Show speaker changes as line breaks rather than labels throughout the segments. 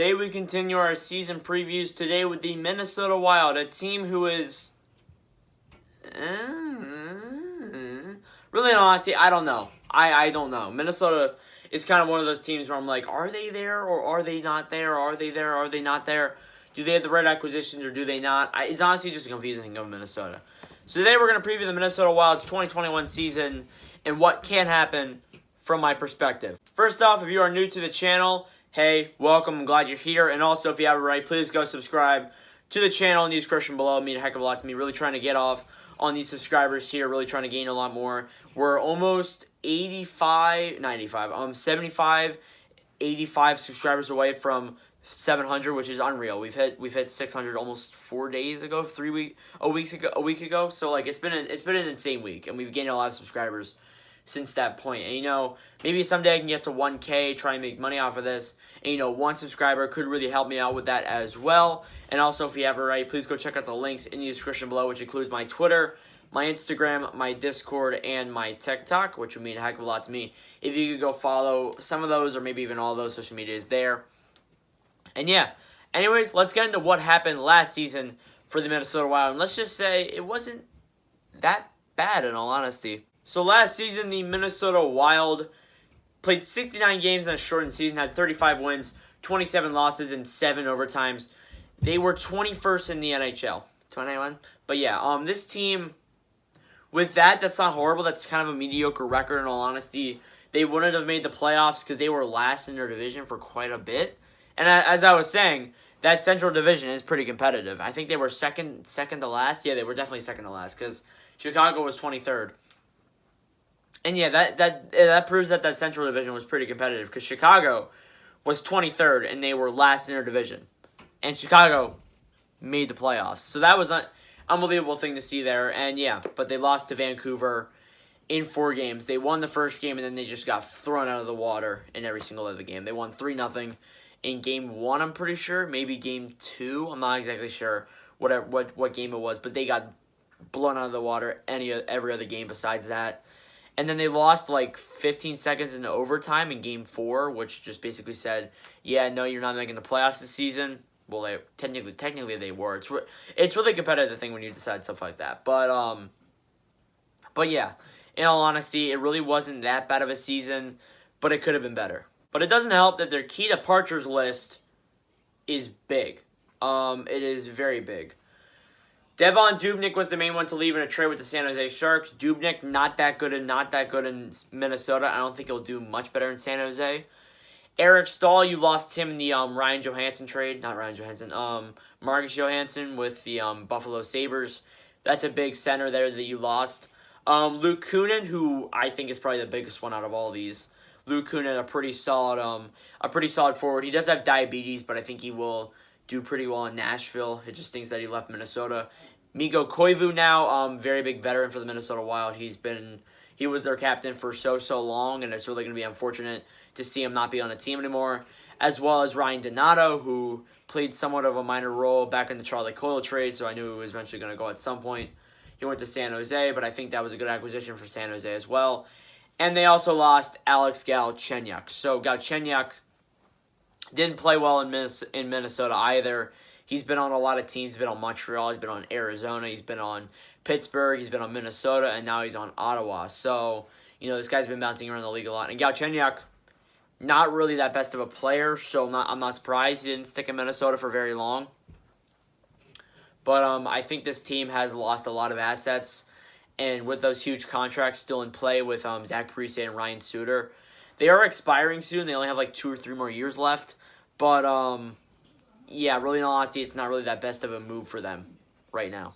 Today we continue our season previews today with the Minnesota Wild, a team who is... really, in honesty, I don't know. I don't know. Minnesota is kind of one of those teams where I'm like, are they there or are they not there? Are they there or are they not there? Do they have the right acquisitions or do they not? It's honestly just a confusing thing of Minnesota. So today we're going to preview the Minnesota Wild's 2021 season and what can happen from my perspective. First off, if you are new to the channel, hey, welcome. I'm glad you're here. And also, if you haven't already, please go subscribe to the channel and use Christian below. It means a heck of a lot to me. Really trying to get off on these subscribers here. Really trying to gain a lot more. We're almost 75, 85 subscribers away from 700, which is unreal. We've hit 600 almost 4 days ago, a week ago. So like it's been an insane week, and we've gained a lot of subscribers since that point. And maybe someday I can get to 1K, try and make money off of this. And one subscriber could really help me out with that as well. And also, if you haven't already, please go check out the links in the description below, which includes my Twitter, my Instagram, my Discord, and my TikTok, which would mean a heck of a lot to me. If you could go follow some of those, or maybe even all those social medias there. And yeah, anyways, let's get into what happened last season for the Minnesota Wild. And let's just say it wasn't that bad, in all honesty. So last season, the Minnesota Wild played 69 games in a shortened season, had 35 wins, 27 losses, and 7 overtimes. They were 21st in the NHL. 21? But yeah, this team, with that's not horrible. That's kind of a mediocre record, in all honesty. They wouldn't have made the playoffs because they were last in their division for quite a bit. And as I was saying, that Central Division is pretty competitive. I think they were second to last. Yeah, they were definitely second to last because Chicago was 23rd. And yeah, that proves that Central Division was pretty competitive because Chicago was 23rd and they were last in their division. And Chicago made the playoffs. So that was an unbelievable thing to see there. And yeah, but they lost to Vancouver in 4 games. They won the first game and then they just got thrown out of the water in every single other game. They won 3-0 in game 1, I'm pretty sure. Maybe game 2. I'm not exactly sure what game it was. But they got blown out of the water every other game besides that. And then they lost like 15 seconds into overtime in Game 4, which just basically said, yeah, no, you're not making the playoffs this season. Well, technically they were. It's really competitive thing when you decide stuff like that. But yeah, in all honesty, it really wasn't that bad of a season, but it could have been better. But it doesn't help that their key departures list is big. It is very big. Devon Dubnyk was the main one to leave in a trade with the San Jose Sharks. Dubnyk, not that good in Minnesota. I don't think he'll do much better in San Jose. Eric Stahl, you lost him in the Ryan Johansson trade. Not Ryan Johansson. Marcus Johansson with the Buffalo Sabres. That's a big center there that you lost. Luke Coonan, who I think is probably the biggest one out of all these. Luke Coonan, a pretty solid forward. He does have diabetes, but I think he will do pretty well in Nashville. It just stinks that he left Minnesota. Mikko Koivu now, very big veteran for the Minnesota Wild. He was their captain for so long, and it's really going to be unfortunate to see him not be on the team anymore. As well as Ryan Donato, who played somewhat of a minor role back in the Charlie Coyle trade, so I knew he was eventually going to go at some point. He went to San Jose, but I think that was a good acquisition for San Jose as well. And they also lost Alex Galchenyuk. So Galchenyuk didn't play well in Minnesota either. He's been on a lot of teams. He's been on Montreal. He's been on Arizona. He's been on Pittsburgh. He's been on Minnesota. And now he's on Ottawa. So, this guy's been bouncing around the league a lot. And Galchenyuk, not really that best of a player. So I'm not surprised he didn't stick in Minnesota for very long. But I think this team has lost a lot of assets. And with those huge contracts still in play with Zach Parise and Ryan Suter, they are expiring soon. They only have like 2 or 3 more years left. But, yeah, really in all honesty, it's not really that best of a move for them right now.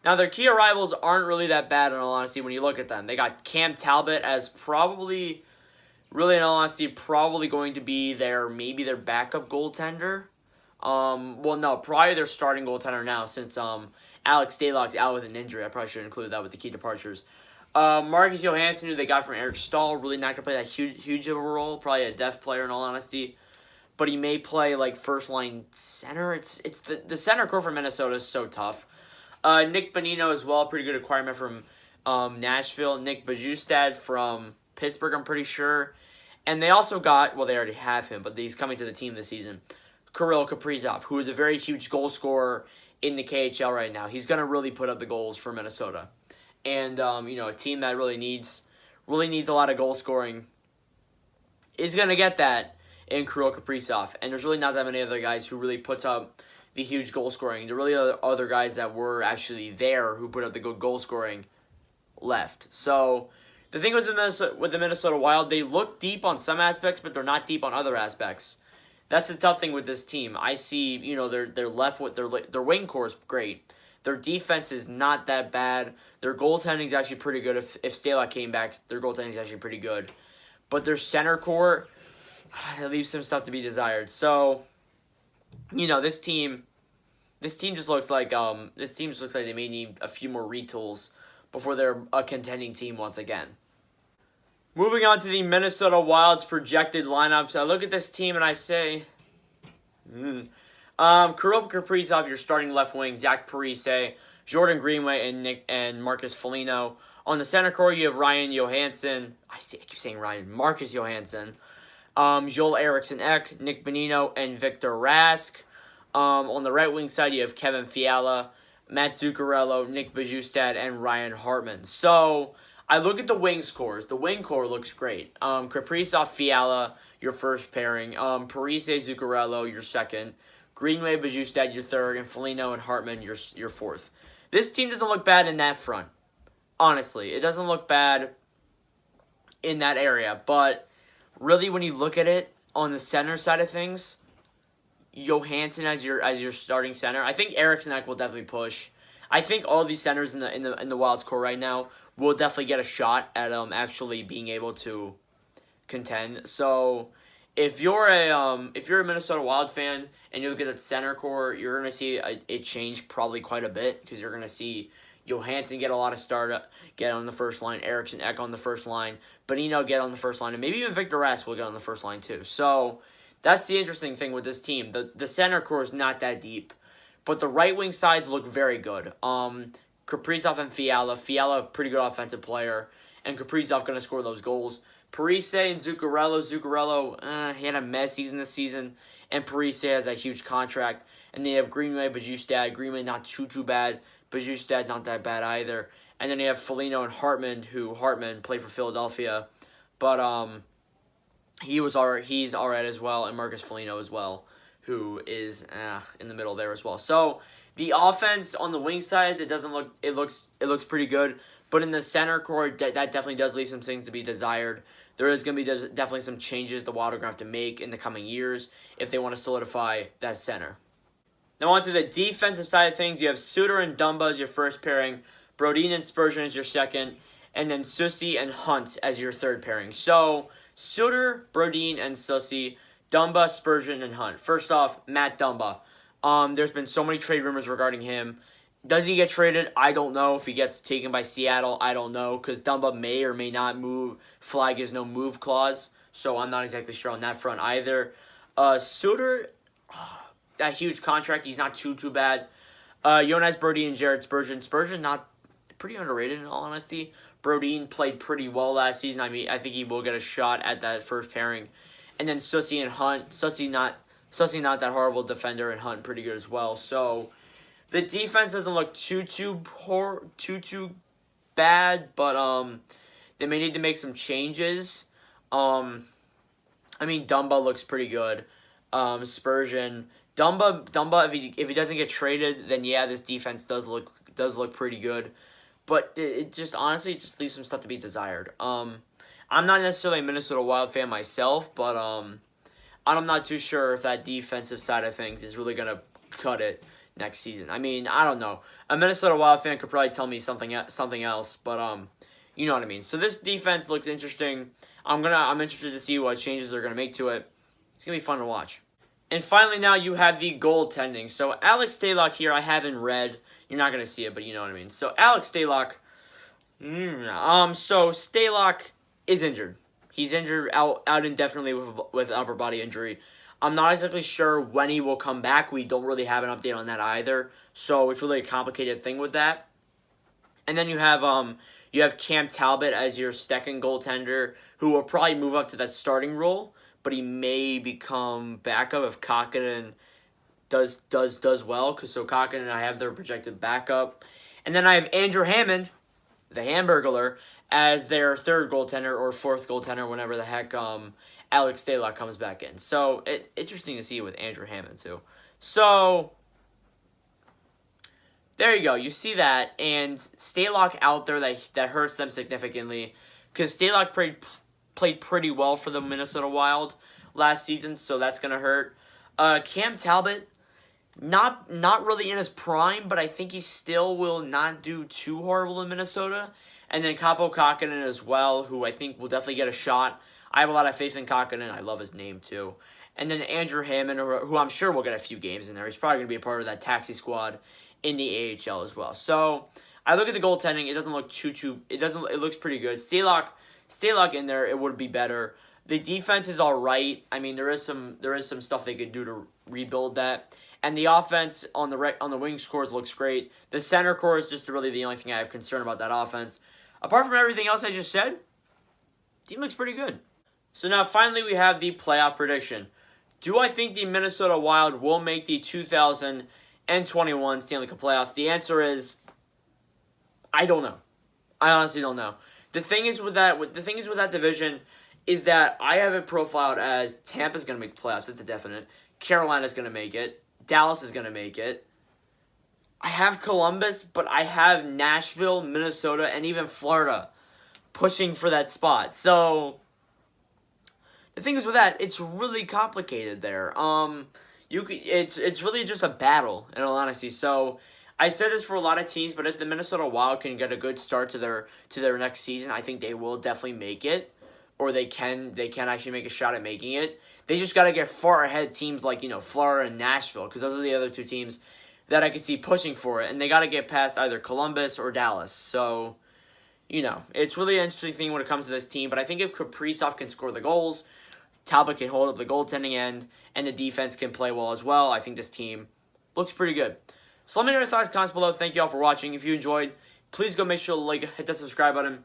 Now, their key arrivals aren't really that bad in all honesty when you look at them. They got Cam Talbot as probably, really in all honesty, probably going to be maybe their backup goaltender. Well, no, probably their starting goaltender now since Alex Staylock's out with an injury. I probably should include that with the key departures. Marcus Johansson, who they got from Eric Stahl, really not going to play that huge of a role. Probably a depth player in all honesty. But he may play like first-line center. It's the center core for Minnesota is so tough. Nick Bonino as well, pretty good acquirement from Nashville. Nick Bajustad from Pittsburgh, I'm pretty sure. And they also got, well, they already have him, but he's coming to the team this season. Kirill Kaprizov, who is a very huge goal scorer in the KHL right now. He's going to really put up the goals for Minnesota. And, a team that really needs a lot of goal scoring is going to get that in Kirill Kaprizov. And there's really not that many other guys who really puts up the huge goal scoring. There really are other guys that were actually there who put up the good goal scoring left. So the thing was with the Minnesota Wild, they look deep on some aspects, but they're not deep on other aspects. That's the tough thing with this team. I see, they're left with their wing core is great. Their defense is not that bad. Their goaltending is actually pretty good. If Staylock came back, their goaltending is actually pretty good. But their center core, it leaves some stuff to be desired. So, this team just looks like they may need a few more retools before they're a contending team once again. Moving on to the Minnesota Wild's projected lineups, I look at this team and I say, Kirill Kaprizov, your starting left wing, Zach Parise, Jordan Greenway, and Marcus Foligno. On the center core, you have Ryan Johansson. I keep saying Ryan. Marcus Johansson. Joel Eriksson Ek, Nick Bonino, and Victor Rask. On the right wing side, you have Kevin Fiala, Matt Zuccarello, Nick Bajustad, and Ryan Hartman. So I look at the wing scores. The wing core looks great. Kaprizov, Fiala, your first pairing. Parise, Zuccarello, your second. Greenway, Bajustad, your third. And Foligno and Hartman, your fourth. This team doesn't look bad in that front. Honestly, it doesn't look bad in that area. But really, when you look at it on the center side of things, Johansson as your starting center. I think Eriksson Ek will definitely push. I think all these centers in the Wild's core right now will definitely get a shot at actually being able to contend. So if you're a Minnesota Wild fan and you look at the center core, you're gonna see it change probably quite a bit, because you're gonna see Johansson get a lot of get on the first line, Eriksson Ek on the first line, Bonino get on the first line, and maybe even Victor Rask will get on the first line too. So that's the interesting thing with this team. The center core is not that deep, but the right wing sides look very good. Kaprizov and Fiala, pretty good offensive player, and Kaprizov going to score those goals. Parise and Zuccarello, he had a mess season this season, and Parise has a huge contract. And they have Greenway, Bajustad. Greenway not too bad, Bajustad not that bad either. And then they have Foligno and Hartman, who Hartman played for Philadelphia, but he's all right as well, and Marcus Foligno as well, who is in the middle there as well. So the offense on the wing sides, it looks pretty good, but in the center core, that definitely does leave some things to be desired. There is going to be definitely some changes the Wild are going to have to make in the coming years if they want to solidify that center. Now on to the defensive side of things, you have Suter and Dumba as your first pairing, Brodin and Spurgeon as your second, and then Susie and Hunt as your third pairing. So Suter, Brodin, and Susie, Dumba, Spurgeon, and Hunt. First off, Matt Dumba. There's been so many trade rumors regarding him. Does he get traded? I don't know. If he gets taken by Seattle, I don't know, because Dumba may or may not move. Flag is no move clause, so I'm not exactly sure on that front either. Suter, that huge contract, he's not too bad. Jonas Brodin and Jared Spurgeon. Spurgeon, not pretty underrated in all honesty. Brodin played pretty well last season. I mean, I think he will get a shot at that first pairing. And then Susie and Hunt. Susie not that horrible defender, and Hunt pretty good as well. So the defense doesn't look too bad, but they may need to make some changes. I mean, Dumba looks pretty good. Spurgeon, Dumba, if he doesn't get traded, then yeah, this defense does look pretty good. But it just honestly just leaves some stuff to be desired. I'm not necessarily a Minnesota Wild fan myself, but I'm not too sure if that defensive side of things is really gonna cut it next season. I mean, I don't know. A Minnesota Wild fan could probably tell me something else, but you know what I mean. So this defense looks interesting. I'm interested to see what changes they're gonna make to it. It's gonna be fun to watch. And finally, now you have the goaltending. So Alex Staylock here, I have in red. You're not gonna see it, but you know what I mean. So Alex Staylock, so Staylock is injured. He's injured out indefinitely with an upper body injury. I'm not exactly sure when he will come back. We don't really have an update on that either. So it's really a complicated thing with that. And then you have Cam Talbot as your second goaltender, who will probably move up to that starting role. but he may become backup if Coonan does well. Because so Coonan and I have their projected backup, and then I have Andrew Hammond, the Hamburglar, as their third goaltender or fourth goaltender whenever the heck Alex Staylock comes back in. So it's interesting to see with Andrew Hammond too. So there you go. You see that, and Staylock out there that hurts them significantly because Staylock played pretty well for the Minnesota Wild last season, so that's gonna hurt. Cam Talbot, not really in his prime, but I think he still will not do too horrible in Minnesota. And then Kaapo Kähkönen as well, who I think will definitely get a shot. I have a lot of faith in Kähkönen. I love his name too. And then Andrew Hammond, who I'm sure will get a few games in there. He's probably going to be a part of that taxi squad in the AHL as well. So I look at the goaltending. It doesn't look it looks pretty good. Staylock in there, it would be better. The defense is all right. I mean, there is some stuff they could do to rebuild that. And the offense on the wing scores looks great. The center core is just really the only thing I have concern about that offense. Apart from everything else I just said, team looks pretty good. So now finally we have the playoff prediction. Do I think the Minnesota Wild will make the 2021 Stanley Cup playoffs? The answer is I don't know. I honestly don't know. The thing is with that division is that I have it profiled as Tampa's going to make the playoffs. It's a definite. Carolina's going to make it. Dallas is going to make it. I have Columbus, but I have Nashville, Minnesota, and even Florida pushing for that spot. So the thing is with that, it's really complicated there. It's really just a battle, in all honesty. So I said this for a lot of teams, but if the Minnesota Wild can get a good start to their next season, I think they will definitely make it, or they can actually make a shot at making it. They just got to get far ahead teams like Florida and Nashville, because those are the other two teams that I could see pushing for it, and they got to get past either Columbus or Dallas. So, it's really an interesting thing when it comes to this team, but I think if Kaprizov can score the goals, Talbot can hold up the goaltending end, and the defense can play well as well, I think this team looks pretty good. So let me know your thoughts, comments below. Thank you all for watching. If you enjoyed, please go make sure to hit that subscribe button.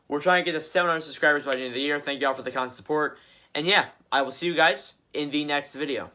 We're trying to get to 700 subscribers by the end of the year. Thank you all for the constant support. And yeah, I will see you guys in the next video.